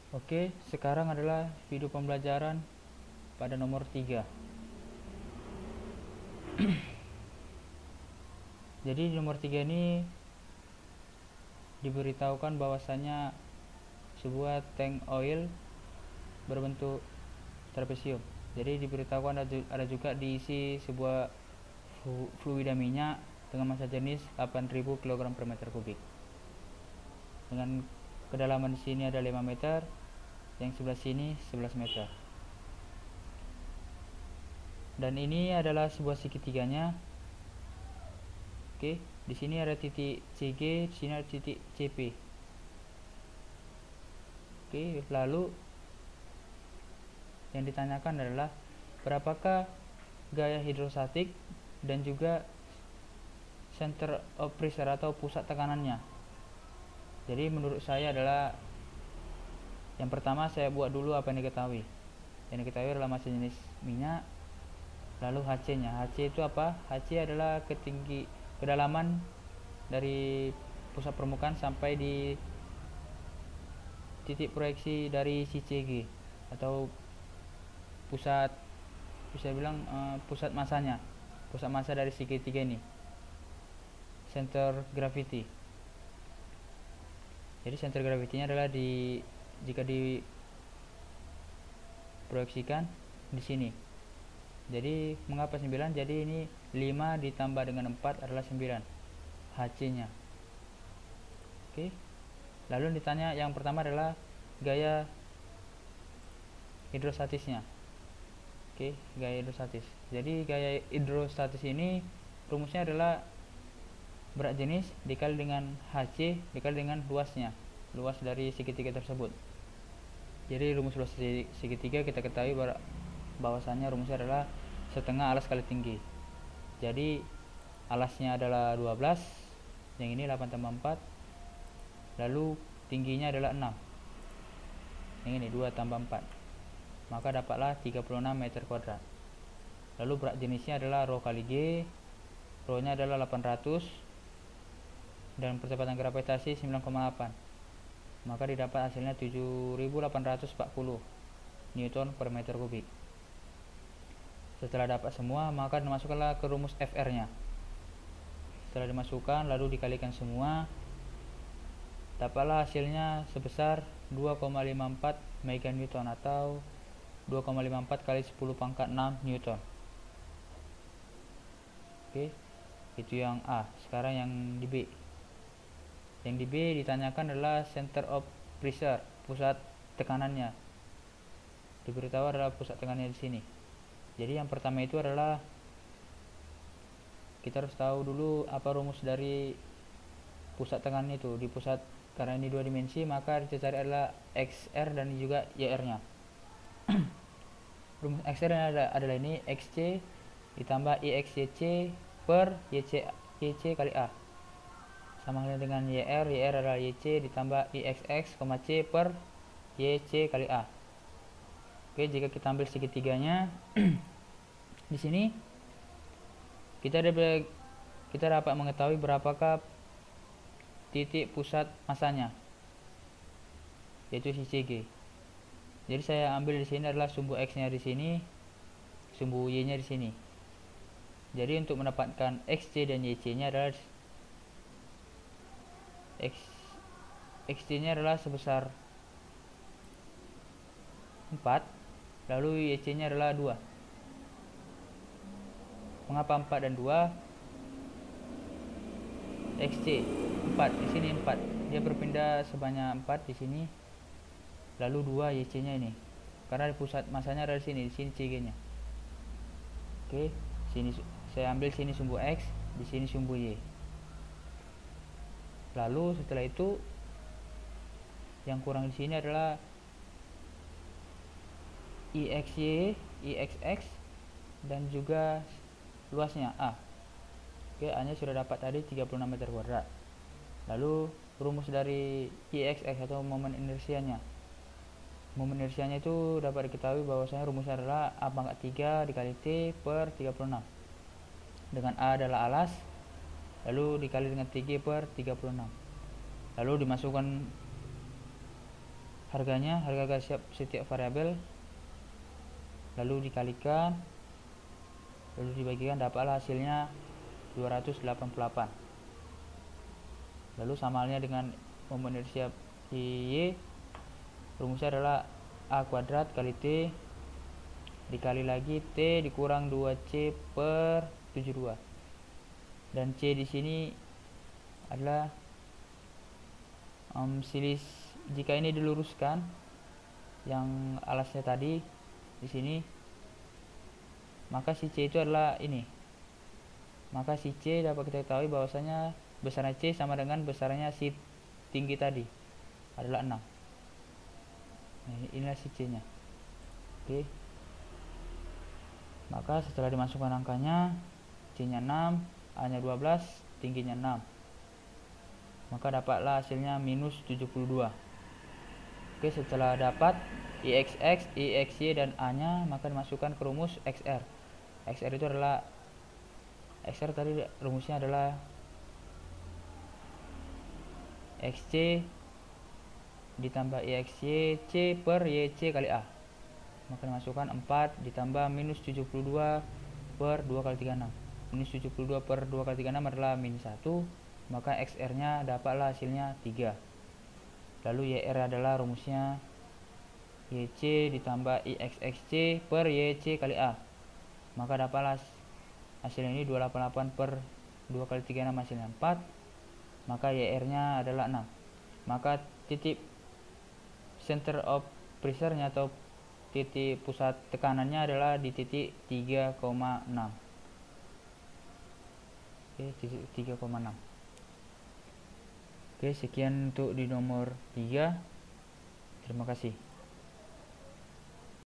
Oke, sekarang adalah video pembelajaran pada nomor 3. Jadi di nomor 3 ini diberitahukan bahwasanya sebuah tank oil berbentuk trapesium. Jadi diberitahukan ada juga diisi sebuah fluida minyak dengan massa jenis 8.000 kg per meter kubik. Dengan kedalaman di sini ada 5 meter, yang sebelah sini 11 meter. Dan ini adalah sebuah segitiganya. Oke, di sini ada titik CG, di sini ada titik CP. Oke, lalu yang ditanyakan adalah berapakah gaya hidrostatik dan juga center of pressure atau pusat tekanannya. Jadi menurut saya adalah yang pertama saya buat dulu apa yang diketahui. Yang diketahui adalah massa jenis minyak, lalu HC-nya. HC itu apa? HC adalah kedalaman dari pusat permukaan sampai di titik proyeksi dari si CG atau pusat pusat masanya, pusat massa dari segitiga ini, center gravity. Jadi center gravity-nya adalah jika diproyeksikan di sini. Jadi mengapa 9? Jadi ini 5 ditambah dengan 4 adalah 9 HC-nya. Oke. Lalu ditanya yang pertama adalah gaya hidrostatisnya. Oke, gaya hidrostatis. Jadi gaya hidrostatis ini rumusnya adalah berat jenis dikali dengan HC dikali dengan luas dari segitiga tersebut. Jadi rumus luas segitiga kita ketahui bahwasannya rumusnya adalah setengah alas kali tinggi. Jadi alasnya adalah 12, yang ini 8 tambah 4, lalu tingginya adalah 6, yang ini 2 tambah 4, maka dapatlah 36 meter kuadrat. Lalu berat jenisnya adalah rho kali G, rho nya adalah 800, dan percepatan gravitasi 9,8, maka didapat hasilnya 7840 Newton per meter kubik. Setelah dapat semua, maka dimasukkanlah ke rumus FR nya. Setelah dimasukkan lalu dikalikan semua, dapatlah hasilnya sebesar 2,54 mega Newton atau 2,54 kali 10 pangkat 6 Newton. Oke, itu yang A. Sekarang yang di B. Yang di B ditanyakan adalah center of pressure, pusat tekanannya. Diberitahu adalah pusat tekanannya di sini. Jadi yang pertama itu adalah kita harus tahu dulu apa rumus dari pusat tekanan itu. Di pusat, karena ini 2 dimensi, maka dicari adalah XR dan juga YR-nya. Rumus XR adalah ini XC ditambah IXYC per YC kali A, sama halnya dengan YR adalah YC ditambah IXX, C per YC kali A. Oke, jika kita ambil segitiganya di sini kita dapat mengetahui berapakah titik pusat masanya, yaitu si CG. Jadi saya ambil di sini adalah sumbu X-nya di sini, sumbu Y-nya di sini. Jadi untuk mendapatkan XC dan YC-nya adalah XC-nya adalah sebesar 4, lalu YC-nya adalah 2. Mengapa 4 dan 2? XC 4, di sini 4. Dia berpindah sebanyak 4 di sini. Lalu 2 YC-nya ini. Karena pusat masanya ada di sini CG-nya. Oke, sini saya ambil sini sumbu X, di sini sumbu Y. Lalu setelah itu yang kurang di sini adalah IXY, IXX dan juga luasnya A. Oke, A nya sudah dapat tadi 36 meter kuadrat. Lalu rumus dari IXX atau momen inersianya. Momen inersianya itu dapat diketahui bahwasanya rumusnya adalah A pangkat 3 dikali T per 36, dengan A adalah alas, lalu dikali dengan TG per 36. Lalu dimasukkan harga setiap variabel, lalu dikalikan, lalu dibagikan, dapatlah hasilnya 288. Lalu sama halnya dengan momen inersia Y, rumusnya adalah A kuadrat kali T dikali lagi T dikurang 2C per 72. Dan C di sini adalah jika ini diluruskan yang alasnya tadi di sini, maka si C itu adalah ini. Maka si C dapat kita ketahui bahwasanya besarnya C sama dengan besarnya si tinggi tadi adalah 6. Nah, inilah si C nya. Oke. Maka setelah dimasukkan angkanya, C nya 6, A nya 12, tingginya 6, maka dapatlah hasilnya minus 72. Oke, setelah dapat IXX, IXY, dan A nya, maka dimasukkan ke rumus XR. XR itu adalah, XR tadi rumusnya adalah XC ditambah IXY C per YC kali A. Maka dimasukkan 4 ditambah minus 72 per 2 kali 36. Minus 72 per 2 kali 36 adalah min 1. Maka XR nya dapatlah hasilnya 3. Lalu YR adalah rumusnya YC ditambah IXXC per YC kali A. Maka dapatlah hasilnya ini 288 per 2 kali 36 hasilnya 4. Maka YR nya adalah 6. Maka titik center of pressure nya atau titik pusat tekanannya adalah di titik 3,6. Oke, titik 3,6. Oke, sekian untuk di nomor 3. Terima kasih.